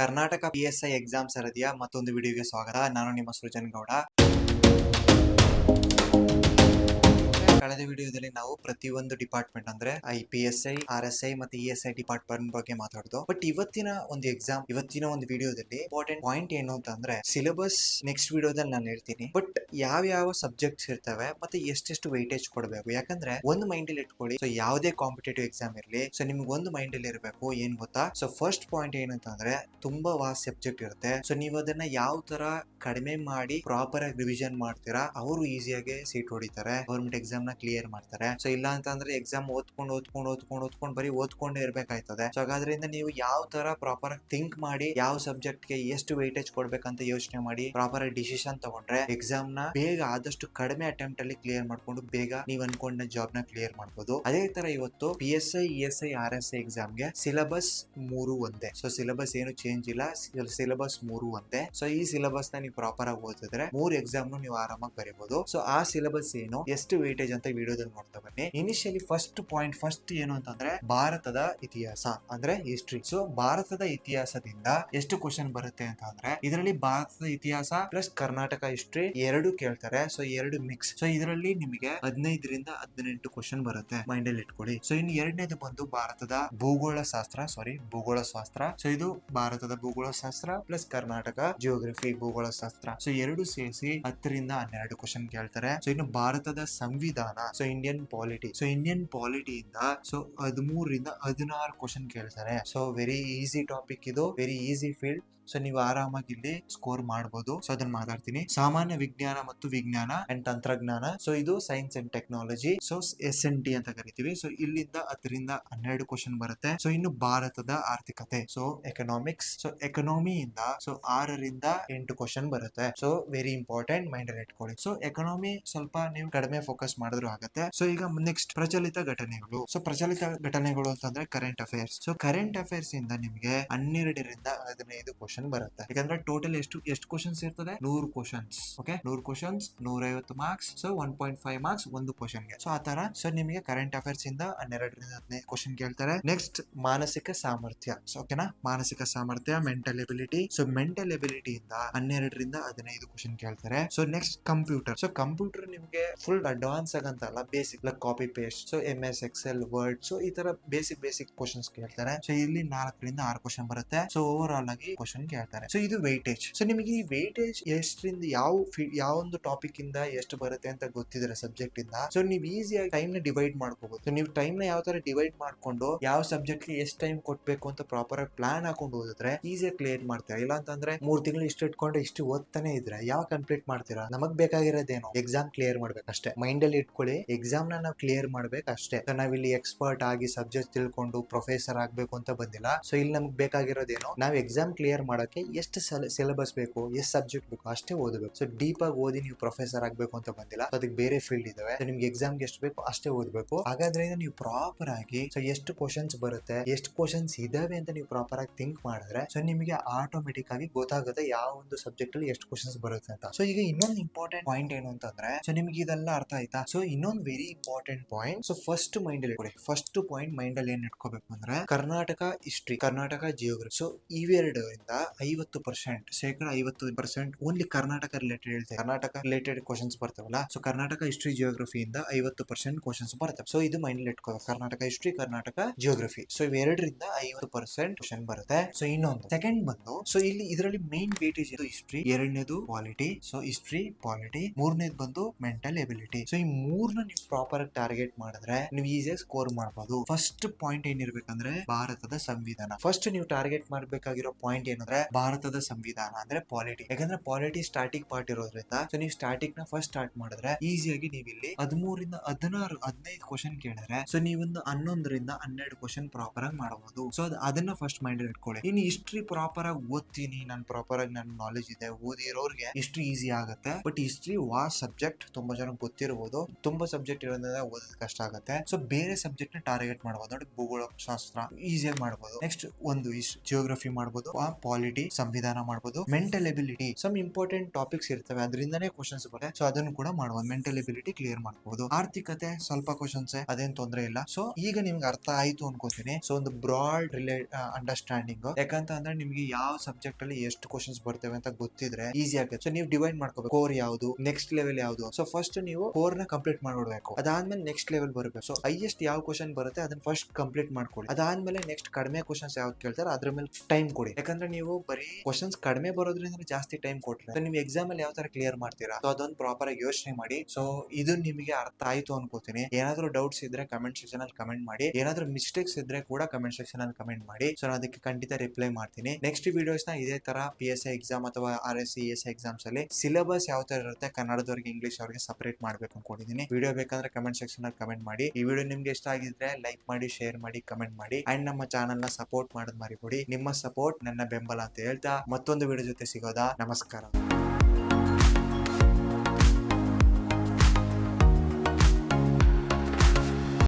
Karnataka PSI exam ಸರದಿಯ ಮತ್ತೊಂದು ವಿಡಿಯೋಗೆ ಸ್ವಾಗತ. ನಾನು ನಿಮ್ಮ ಸೃಜನ್ ಗೌಡ. ಕಳೆದ ವಿಡಿಯೋದಲ್ಲಿ ನಾವು ಪ್ರತಿಯೊಂದು ಡಿಪಾರ್ಟ್ಮೆಂಟ್ ಅಂದ್ರೆ PSI, RSI ಮತ್ತೆ ESI ಡಿಪಾರ್ಟ್ಮೆಂಟ್ ಬಗ್ಗೆ ಮಾತಾಡ್ದು. ಬಟ್ ಇವತ್ತಿನ ಒಂದು ವಿಡಿಯೋದಲ್ಲಿ ಇಂಪಾರ್ಟೆಂಟ್ ಪಾಯಿಂಟ್ ಏನು ಅಂತಂದ್ರೆ ಸಿಲೆಬಸ್ ನೆಕ್ಸ್ಟ್ ವಿಡಿಯೋದಲ್ಲಿ ನಾನು ಹೇಳ್ತೀನಿ. ಬಟ್ ಯಾವ ಸಬ್ಜೆಕ್ಟ್ಸ್ ಇರ್ತವೆ ಮತ್ತೆ ಎಷ್ಟೆಷ್ಟು ವೈಟೇಜ್ ಕೊಡಬೇಕು, ಯಾಕಂದ್ರೆ ಒಂದು ಮೈಂಡ್ ಅಲ್ಲಿ ಇಟ್ಕೊಳ್ಳಿ. ಸೊ ಯಾವುದೇ ಕಾಂಪಿಟೇಟಿವ್ ಎಕ್ಸಾಮ್ ಇರಲಿ, ಸೊ ನಿಮ್ಗೆ ಒಂದು ಮೈಂಡ್ ಅಲ್ಲಿ ಇರಬೇಕು ಏನ್ ಗೊತ್ತಾ. ಸೊ ಫಸ್ಟ್ ಪಾಯಿಂಟ್ ಏನಂತಂದ್ರೆ ತುಂಬಾ ವಾಸ್ಟ್ ಸಬ್ಜೆಕ್ಟ್ ಇರುತ್ತೆ. ಸೊ ನೀವು ಅದನ್ನ ಯಾವ ತರ ಕಡಿಮೆ ಮಾಡಿ ಪ್ರಾಪರ್ ಆಗಿ ರಿವಿಷನ್ ಮಾಡ್ತೀರಾ, ಅವರು ಈಸಿಯಾಗಿ ಸೀಟ್ ಹೊಡಿತಾರೆ, ಗೌರ್ಮೆಂಟ್ ಎಕ್ಸಾಮ್ ನ ಕ್ಲಿಯರ್ ಮಾಡ್ತಾರೆ. ಸೊ ಇಲ್ಲ ಅಂತಂದ್ರೆ ಎಕ್ಸಾಮ್ ಓದ್ಕೊಂಡು ಬರೀ ಓದ್ಕೊಂಡೇ ಇರ್ಬೇಕಾಯ್ತದೆ. ಸೊ ಹಾಗಾದ್ರಿಂದ ನೀವು ಯಾವ ತರ ಪ್ರಾಪರ್ ಆಗಿ ಥಿಂಕ್ ಮಾಡಿ ಯಾವ ಸಬ್ಜೆಕ್ಟ್ ಗೆ ಎಷ್ಟು ವೈಟೇಜ್ ಕೊಡ್ಬೇಕಂತ ಯೋಚನೆ ಮಾಡಿ ಪ್ರಾಪರ್ ಆಗಿ ಡಿಸಿಷನ್ ತಗೊಂಡ್ರೆ ಎಕ್ಸಾಮ್ ನ ಬೇಗ ಆದಷ್ಟು ಕಡಿಮೆ ಅಟೆಂಪ್ಟ್ ಅಲ್ಲಿ ಕ್ಲಿಯರ್ ಮಾಡ್ಕೊಂಡು ಬೇಗ ನೀವು ಅನ್ಕೊಂಡ ಜಾಬ್ ನ ಕ್ಲಿಯರ್ ಮಾಡ್ಬೋದು. ಅದೇ ತರ ಇವತ್ತು PSI, ESI, RSI ಎಕ್ಸಾಮ್ ಗೆ ಸಿಲೆಬಸ್ 3 ಒಂದೇ. ಸೊ ಸಿಲೆಬಸ್ ಏನು ಚೇಂಜ್ ಇಲ್ಲ, ಸಿಲೆಬಸ್ 3 ಒಂದೇ. ಸೊ ಈ ಸಿಲೆಬಸ್ ನ ನೀವು ಪ್ರಾಪರ್ ಆಗಿ ಓದಿದ್ರೆ 3 ಎಕ್ಸಾಮ್ ನೀವು ಆರಾಮಾಗಿ ಬರೀಬಹುದು. ಸೊ ಆ ಸಿಲೆಬಸ್ ಏನು, ಎಷ್ಟು ವೈಟೇಜ್ ಅಂತ ವಿಡಿಯೋದಲ್ಲಿ ನೋಡ್ತಾ ಬನ್ನಿ. ಇನಿಷಿಯಲಿ ಫಸ್ಟ್ ಏನು ಅಂತಂದ್ರೆ ಭಾರತದ ಇತಿಹಾಸ ಅಂದ್ರೆ ಹಿಸ್ಟ್ರಿ. ಸೊ ಭಾರತದ ಇತಿಹಾಸದಿಂದ ಎಷ್ಟು ಕ್ವಶನ್ ಬರುತ್ತೆ ಅಂತ ಅಂದ್ರೆ ಇದರಲ್ಲಿ ಭಾರತದ ಇತಿಹಾಸ ಪ್ಲಸ್ ಕರ್ನಾಟಕ ಹಿಸ್ಟ್ರಿ ಎರಡು ಕೇಳ್ತಾರೆ. ಸೊ ಎರಡು ಮಿಕ್ಸ್. ಸೊ ಇದರಲ್ಲಿ ನಿಮಗೆ 15ರಿಂದ 18 ಕ್ವಶನ್ ಬರುತ್ತೆ, ಮೈಂಡ್ ಅಲ್ಲಿ ಇಟ್ಕೊಳ್ಳಿ. ಸೊ ಇನ್ನು ಎರಡನೇದು ಬಂದು ಭಾರತದ ಭೂಗೋಳ ಶಾಸ್ತ್ರ. ಸೊ ಇದು ಭಾರತದ ಭೂಗೋಳ ಶಾಸ್ತ್ರ ಪ್ಲಸ್ ಕರ್ನಾಟಕ ಜಿಯೋಗ್ರಫಿ ಭೂಗೋಳಶಾಸ್ತ್ರ. ಸೊ ಎರಡು ಸೇರಿಸಿ 10ರಿಂದ 12 ಕ್ವಶನ್ ಕೇಳ್ತಾರೆ. ಸೊ ಇನ್ನು ಭಾರತದ ಸಂವಿಧಾನ, ಸೊ ಇಂಡಿಯನ್ ಪಾಲಿಟಿ ಇಂದ 13ರಿಂದ 16 ಕ್ವಶನ್ ಕೇಳ್ತಾರೆ. ಸೊ ವೆರಿ ಈಸಿ ಟಾಪಿಕ್ ಇದು, ವೆರಿ ಈಸಿ ಫೀಲ್ಡ್. ಸೊ ನೀವು ಆರಾಮಾಗಿ ಇಲ್ಲಿ ಸ್ಕೋರ್ ಮಾಡಬಹುದು. ಸೊ ಅದನ್ನ ಮಾತಾಡ್ತೀನಿ. ಸಾಮಾನ್ಯ ವಿಜ್ಞಾನ ಮತ್ತು ವಿಜ್ಞಾನ ಅಂಡ್ ತಂತ್ರಜ್ಞಾನ, ಸೊ ಇದು science and technology, so SNT ಅಂತ ಕರಿತೀವಿ. ಸೊ ಇಲ್ಲಿಂದ 10ರಿಂದ 12 ಕ್ವಶನ್ ಬರುತ್ತೆ. ಸೊ ಇನ್ನು ಭಾರತದ ಆರ್ಥಿಕತೆ, ಸೊ ಎಕನಾಮಿಕ್ಸ್, ಸೊ ಎಕನಾಮಿಯಿಂದ 6ರಿಂದ 8 ಕ್ವಶನ್ ಬರುತ್ತೆ. ಸೊ ವೆರಿ ಇಂಪಾರ್ಟೆಂಟ್, ಮೈಂಡ್ ಅಲ್ಲಿ ಇಟ್ಕೊಳ್ಳಿ. ಸೊ ಎಕನಾಮಿ ಸ್ವಲ್ಪ ನೀವು ಕಡಿಮೆ ಫೋಕಸ್ ಮಾಡಿದ್ರು ಆಗುತ್ತೆ. ಸೊ ಈಗ ನೆಕ್ಸ್ಟ್ ಪ್ರಚಲಿತ ಘಟನೆಗಳು. ಸೊ ಪ್ರಚಲಿತ ಘಟನೆಗಳು ಅಂತಂದ್ರೆ current affairs. So current affairs ಇಂದ ನಿಮಗೆ 12ರಿಂದ 15 ಕ್ವಶನ್ ಬರುತ್ತೆ. ಯಾಕಂದ್ರೆ ಟೋಟಲ್ ಎಷ್ಟು ಕ್ವಶನ್ಸ್ ಇರ್ತದೆ, 100 questions. Okay, 100 questions 150 marks. So 1.5 marks ಒಂದು ಕ್ವಶನ್ ಗೆ. ಸೊ ಆತರ ಸೊ ನಿಮಗೆ ಕರೆಂಟ್ ಅಫೇರ್ಸ್ ಇಂದ 12ರಿಂದ 15 ಕ್ವಶನ್ ಕೇಳ್ತಾರೆ. ನೆಕ್ಸ್ಟ್ ಮಾನಸಿಕ ಸಾಮರ್ಥ್ಯ. ಸೊ ಓಕೆನಾ, ಮಾನಸಿಕ ಸಾಮರ್ಥ್ಯ, mental ability. So mental ability ಇಂದ 12ರಿಂದ 15 ಕ್ವಶನ್ ಕೇಳ್ತಾರೆ. So next computer. So computer ನಿಮಗೆ ಫುಲ್ ಅಡ್ವಾನ್ಸ್ ಆಗಂತಲ್ಲ, basic like copy paste, so MS Excel, word, so ಈ ತರ ಬೇಸಿಕ್ ಕ್ವಶನ್ಸ್ ಕೇಳ್ತಾರೆ. ಸೊ ಇಲ್ಲಿ 4ರಿಂದ 6 ಕ್ವಶನ್ ಬರುತ್ತೆ. ಸೊ ಓವರ್ ಆಲ್ ಆಗಿ ಕ್ವಶನ್ ಕೇಳ್ತಾರೆ. ಸೊ ಇದು ವೆಯ್ಟೇಜ್. ಸೊ ನಿಮಗೆ ಈ ವೆಯ್ಟೇಜ್ ಎಷ್ಟರಿಂದ ಯಾವ ಒಂದು ಟಾಪಿಕ್ ಇಂದ ಎಷ್ಟು ಬರುತ್ತೆ ಅಂತ ಗೊತ್ತಿದ್ರೆ ಸಬ್ಜೆಕ್ಟ್ ಇಂದ, ಸೊ ನೀವು ಈಸಿಯಾಗಿ ಟೈಮ್ ನ ಡಿವೈಡ್ ಮಾಡ್ಕೋಬಹುದು. ಸೊ ನೀವು ಟೈಮ್ ನ ಯಾವ ತರ ಡಿವೈಡ್ ಮಾಡ್ಕೊಂಡು ಯಾವ ಸಬ್ಜೆಕ್ಟ್ ಗೆ ಎಷ್ಟು ಟೈಮ್ ಕೊಟ್ಬೇಕು ಅಂತ ಪ್ರಾಪರ್ ಆಗಿ ಪ್ಲಾನ್ ಹಾಕೊಂಡು ಓದಿದ್ರೆ ಈಸಿಯಾಗಿ ಕ್ಲಿಯರ್ ಮಾಡ್ತೀರಾ. ಇಲ್ಲ ಅಂತಂದ್ರೆ 3 ತಿಂಗಳು ಇಷ್ಟು ಇಟ್ಕೊಂಡು ಇಷ್ಟು ಓದ್ತಾನೆ ಇದ್ರೆ ಯಾವ ಕಂಪ್ಲೀಟ್ ಮಾಡ್ತೀರಾ. ನಮಗ್ ಬೇಕಾಗಿರೋದೇನು, ಎಕ್ಸಾಮ್ ಕ್ಲಿಯರ್ ಮಾಡ್ಬೇಕಷ್ಟೇ. ಮೈಂಡ್ ಅಲ್ಲಿ ಇಟ್ಕೊಳ್ಳಿ, ಎಕ್ಸಾಮ್ ನಾವು ಕ್ಲಿಯರ್ ಮಾಡ್ಬೇಕಷ್ಟೇ. ನಾವಿಲ್ಲಿ ಎಕ್ಸ್ಪರ್ಟ್ ಆಗಿ ಸಬ್ಜೆಕ್ಟ್ ತಿಳ್ಕೊಂಡು ಪ್ರೊಫೆಸರ್ ಆಗ್ಬೇಕು ಅಂತ ಬಂದಿಲ್ಲ. ಸೊ ಇಲ್ಲಿ ನಮ್ಗೆ ಬೇಕಾಗಿರೋದೇನು, ನಾವು ಎಕ್ಸಾಮ್ ಕ್ಲಿಯರ್ ಮಾಡಕ್ಕೆ ಎಷ್ಟು ಸಿಲೆಬಸ್ ಬೇಕು, ಎಷ್ಟು ಸಬ್ಜೆಕ್ಟ್ ಬೇಕು ಅಷ್ಟೇ ಓದಬೇಕು. ಸೊ ಡೀಪ್ ಆಗಿ ಓದಿ ನೀವು ಪ್ರೊಫೆಸರ್ ಆಗ್ಬೇಕು ಅಂತ ಬಂದಿಲ್ಲ. ಅದಕ್ಕೆ ಬೇರೆ ಫೀಲ್ಡ್ ಇದಾವೆ. ನಿಮ್ಗೆ ಎಕ್ಸಾಮ್ಗೆ ಎಷ್ಟು ಬೇಕು ಅಷ್ಟೇ ಓದಬೇಕು. ಹಾಗಾದ್ರೆ ನೀವು ಪ್ರಾಪರ್ ಆಗಿ ಸೊ ಎಷ್ಟು ಕ್ವಶನ್ಸ್ ಬರುತ್ತೆ, ಎಷ್ಟು ಕ್ವಶನ್ಸ್ ಇದಾವೆ ಅಂತ ನೀವು ಪ್ರಾಪರ್ ಆಗಿ ಥಿಂಕ್ ಮಾಡಿದ್ರೆ ಸೊ ನಿಮಗೆ ಆಟೋಮೆಟಿಕ್ ಆಗಿ ಗೊತ್ತಾಗುತ್ತೆ ಯಾವ ಒಂದು ಸಬ್ಜೆಕ್ಟ್ ಅಲ್ಲಿ ಎಷ್ಟು ಕ್ವಶನ್ಸ್ ಬರುತ್ತೆ ಅಂತ. ಸೊ ಈಗ ಇನ್ನೊಂದು ಇಂಪಾರ್ಟೆಂಟ್ ಪಾಯಿಂಟ್ ಏನು ಅಂತಂದ್ರೆ, ಸೊ ನಿಮ್ಗೆ ಇದೆಲ್ಲ ಅರ್ಥ ಆಯ್ತಾ. ಸೊ ಇನ್ನೊಂದು very important point. So first mind ಅಲ್ಲಿ ಇಟ್ಕೊಳ್ಳಿ. ಫಸ್ಟ್ ಪಾಯಿಂಟ್ ಮೈಂಡ್ ಅಲ್ಲಿ ಏನ್ ಇಟ್ಕೋಬೇಕು ಅಂದ್ರೆ Karnataka history, Karnataka geography. So ಇವೆರಡರಿಂದ 50% ಓನ್ಲಿ ಕರ್ನಾಟಕ ರಿಲೇಟೆಡ್ ಹೇಳ್ತೇವೆ. ಕರ್ನಾಟಕ ರಿಲೇಟೆಡ್ ಕ್ವಶನ್ಸ್ ಬರ್ತಾವಲ್ಲ, ಸೊ ಕರ್ನಾಟಕ ಹಿಸ್ಟ್ರಿ ಜಿಯೋಗ್ರಫಿಯಿಂದ 50% ಕ್ವಶನ್ಸ್ ಬರ್ತವೆ. ಸೊ ಇದು ಮೈಂಡ್ ಅಲ್ಲಿ ಇಟ್ಕೋಬೇಕು, Karnataka history, Karnataka geography. So ಇವೆರಡರಿಂದ 50% ಕ್ವಶನ್ ಬರುತ್ತೆ. ಸೊ ಇನ್ನೊಂದು ಸೆಕೆಂಡ್ ಬಂದು, ಸೊ ಇಲ್ಲಿ ಇದರಲ್ಲಿ ಮೇನ್ ವೇಟೇಜ್ ಇದು ಹಿಸ್ಟ್ರಿ, ಎರಡನೇದು ಪಾಲಿಟಿ. ಸೊ ಹಿಸ್ಟ್ರಿ, ಪಾಲಿಟಿ, ಮೂರನೇದು ಬಂದು ಮೆಂಟಲ್ ಎಬಿಲಿಟಿ. ಸೊ ಈ ಮೂರನ್ನ ನೀವು ಪ್ರಾಪರ್ ಆಗಿ ಟಾರ್ಗೆಟ್ ಮಾಡಿದ್ರೆ ನೀವು ಈಸಿಯಾಗಿ ಸ್ಕೋರ್ ಮಾಡಬಹುದು. ಫಸ್ಟ್ ಪಾಯಿಂಟ್ ಏನಿರ್ಬೇಕಂದ್ರೆ ಭಾರತದ ಸಂವಿಧಾನ. ಫಸ್ಟ್ ನೀವು ಟಾರ್ಗೆಟ್ ಮಾಡಬೇಕಾಗಿರೋ ಪಾಯಿಂಟ್ ಏನಂದ್ರೆ ಭಾರತದ ಸಂವಿಧಾನ ಅಂದ್ರೆ ಪಾಲಿಟಿ. ಯಾಕಂದ್ರೆ ಪಾಲಿಟಿ ಸ್ಟಾರ್ಟಿಂಗ್ ಪಾರ್ಟ್ ಇರೋದ್ರಿಂದ ಸೊ ನೀವು ಸ್ಟಾರ್ಟಿಂಗ್ ನ ಫಸ್ಟ್ ಸ್ಟಾರ್ಟ್ ಮಾಡಿದ್ರೆ ಈಸಿಯಾಗಿ ನೀವು ಇಲ್ಲಿ 13ರಿಂದ 16 15 ಕ್ವಶನ್ ಕೇಳಿದ್ರೆ ಸೊ ನೀವೊಂದು 11ರಿಂದ 12 ಕ್ವಶನ್ ಪ್ರಾಪರ್ ಆಗಿ ಮಾಡಬಹುದು. ಸೊ ಅದನ್ನ ಫಸ್ಟ್ ಮೈಂಡ್ ಅಲ್ಲಿ ಇಟ್ಕೊಳ್ಳಿ. ಇನ್ನು ಹಿಸ್ಟ್ರಿ ಪ್ರಾಪರ್ ಆಗಿ ಓದ್ತೀನಿ, ನಾನು ಪ್ರಾಪರ್ ಆಗಿ ನನ್ನ ನಾಲೆಜ್ ಇದೆ, ಓದಿರೋರಿಗೆ ಹಿಸ್ಟ್ರಿ ಈಸಿ ಆಗುತ್ತೆ. ಬಟ್ ಹಿಸ್ಟ್ರಿ ವಾಸ್ಟ್ ಸಬ್ಜೆಕ್ಟ್, ತುಂಬಾ ಜನ ಗೊತ್ತಿರಬಹುದು. ತುಂಬಾ ಸಬ್ಜೆಕ್ಟ್ ಇರೋದ್ರಿಂದ ಓದೋದು ಕಷ್ಟ ಆಗುತ್ತೆ. ಸೊ ಬೇರೆ ಸಬ್ಜೆಕ್ಟ್ ನ ಟಾರ್ಗೆಟ್ ಮಾಡಬಹುದು. ನೋಡಿ, ಭೂಗೋಳ ಶಾಸ್ತ್ರ ಈಸಿಯಾಗಿ ಮಾಡಬಹುದು. ನೆಕ್ಸ್ಟ್ ಒಂದು ಜಿಯೋಗ್ರಫಿ ಮಾಡಬಹುದು, ಪಾಲಿಟಿ, ಸಂವಿಧಾನ ಮಾಡ್ಬೋದು. Mental ability some important topics ಇರ್ತವೆ, ಅದರಿಂದನೇ ಕ್ವಶನ್ಸ್ ಬರುತ್ತೆ. ಸೊ ಅದನ್ನು ಕೂಡ ಮಾಡ್ಬೋದು, ಮೆಂಟಲ್ ಎಬಿಲಿಟಿ ಕ್ಲಿಯರ್ ಮಾಡ್ಬೋದು. ಆರ್ಥಿಕತೆ ಸ್ವಲ್ಪ ಕ್ವಶನ್ಸ್, ಅದೇನ್ ತೊಂದ್ರೆ ಇಲ್ಲ. ಸೊ ಈಗ ನಿಮ್ಗೆ ಅರ್ಥ ಆಯ್ತು ಅನ್ಕೋತೀನಿ. ಸೊ ಒಂದು ಬ್ರಾಡ್ ಅಂಡರ್ಸ್ಟ್ಯಾಂಡಿಂಗ್, ಯಾಕಂತ ಅಂದ್ರೆ ನಿಮ್ಗೆ ಯಾವ ಸಬ್ಜೆಕ್ಟ್ ಅಲ್ಲಿ ಎಷ್ಟು ಕ್ವಶನ್ಸ್ ಬರ್ತವೆ ಅಂತ ಗೊತ್ತಿದ್ರೆ ಈಸಿ ಆಗುತ್ತೆ. ಸೊ ನೀವು ಡಿವೈಡ್ ಮಾಡ್ಕೋಬೇಕು, ಕೋರ್ ಯಾವುದು, ನೆಕ್ಸ್ಟ್ ಲೆವೆಲ್ ಯಾವುದು. ಸೊ ಫಸ್ಟ್ ನೀವು ಕೋರ್ ನ ಕಂಪ್ಲೀಟ್ ಮಾಡ್ಬಿಡ್ಬೇಕು, ಅದಾದ್ಮೇಲೆ ನೆಕ್ಸ್ಟ್ ಲೆವೆಲ್ ಬರಬೇಕು. ಸೊ ಹೈಯೆಸ್ಟ್ ಯಾವ ಕ್ವಶನ್ ಬರುತ್ತೆ ಅದನ್ನ ಫಸ್ಟ್ ಕಂಪ್ಲೀಟ್ ಮಾಡ್ಕೊಳ್ಳಿ. ಅದಾದ್ಮೇಲೆ ನೆಕ್ಸ್ಟ್ ಕಡಿಮೆ ಕ್ವಶನ್ಸ್ ಯಾವ್ದು ಕೇಳ್ತಾರೆ ಅದ್ರ ಮೇಲೆ ಟೈಮ್ ಕೊಡಿ. ಯಾಕಂದ್ರೆ ನೀವು ಬರೀ ಕ್ವಶನ್ಸ್ ಕಡಿಮೆ ಬರೋದ್ರಿಂದ ಜಾಸ್ತಿ ಟೈಮ್ ಕೊಟ್ರೆ ನೀವು ಎಕ್ಸಾಮ್ ಅಲ್ಲಿ ಯಾವ ತರ ಕ್ಲಿಯರ್ ಮಾಡ್ತೀರಾ, ಸೊ ಅದೊಂದು ಪ್ರಾಪರ್ ಆಗಿ ಯೋಚನೆ ಮಾಡಿ. ಸೊ ಇದು ನಿಮಗೆ ಅರ್ಥ ಆಯ್ತು ಅನ್ಕೋತೀನಿ. ಏನಾದ್ರು ಡೌಟ್ಸ್ ಇದ್ರೆ ಕಮೆಂಟ್ ಸೆಕ್ಷನ್ ಅಲ್ಲಿ ಕಮೆಂಟ್ ಮಾಡಿ, ಏನಾದ್ರು ಮಿಸ್ಟೇಕ್ಸ್ ಇದ್ರೆ ಕೂಡ ಕಮೆಂಟ್ ಸೆಕ್ಷನ್ ಅಲ್ಲಿ ಕಮೆಂಟ್ ಮಾಡಿ. ಸೊ ನಾನು ಅದಕ್ಕೆ ಖಂಡಿತ ರಿಪ್ಲೈ ಮಾಡ್ತೀನಿ. ನೆಕ್ಸ್ಟ್ ವಿಡಿಯೋಸ್ ನ ಇದೇ ತರ PSI ಎಕ್ಸಾಮ್ ಅಥವಾ RSC ESI ಎಕ್ಸಾಮ್ಸ್ ಅಲ್ಲಿ ಸಿಲೆಬಸ್ ಯಾವ ತರ ಇರುತ್ತೆ, ಕನ್ನಡದವರಿಗೆ ಇಂಗ್ಲಿಷ್ ಅವರಿಗೆ ಸಪರೇಟ್ ಮಾಡ್ಬೇಕು ಅನ್ಕೊಂಡಿದ್ದೀನಿ. ವಿಡಿಯೋ ಬೇಕಂದ್ರೆ ಕಮೆಂಟ್ ಸೆಕ್ಷನ್ ಅಲ್ಲಿ ಕಮೆಂಟ್ ಮಾಡಿ. ಈ ವಿಡಿಯೋ ನಿಮ್ಗೆ ಇಷ್ಟ ಆಗಿದ್ರೆ ಲೈಕ್ ಮಾಡಿ, ಶೇರ್ ಮಾಡಿ, ಕಮೆಂಟ್ ಮಾಡಿ. ಅಂಡ್ ನಮ್ಮ ಚಾನಲ್ ನ ಸಪೋರ್ಟ್ ಮಾಡೋದ್ ಮರಿಬೇಡಿ. ನಿಮ್ಮ ಸಪೋರ್ಟ್ ನನ್ನ ಬೆಂಬಲ ಅಂತ ಹೇಳ್ತಾ ಮತ್ತೊಂದು ವಿಡಿಯೋ ಜೊತೆ ಸಿಗೋದಾ. ನಮಸ್ಕಾರ.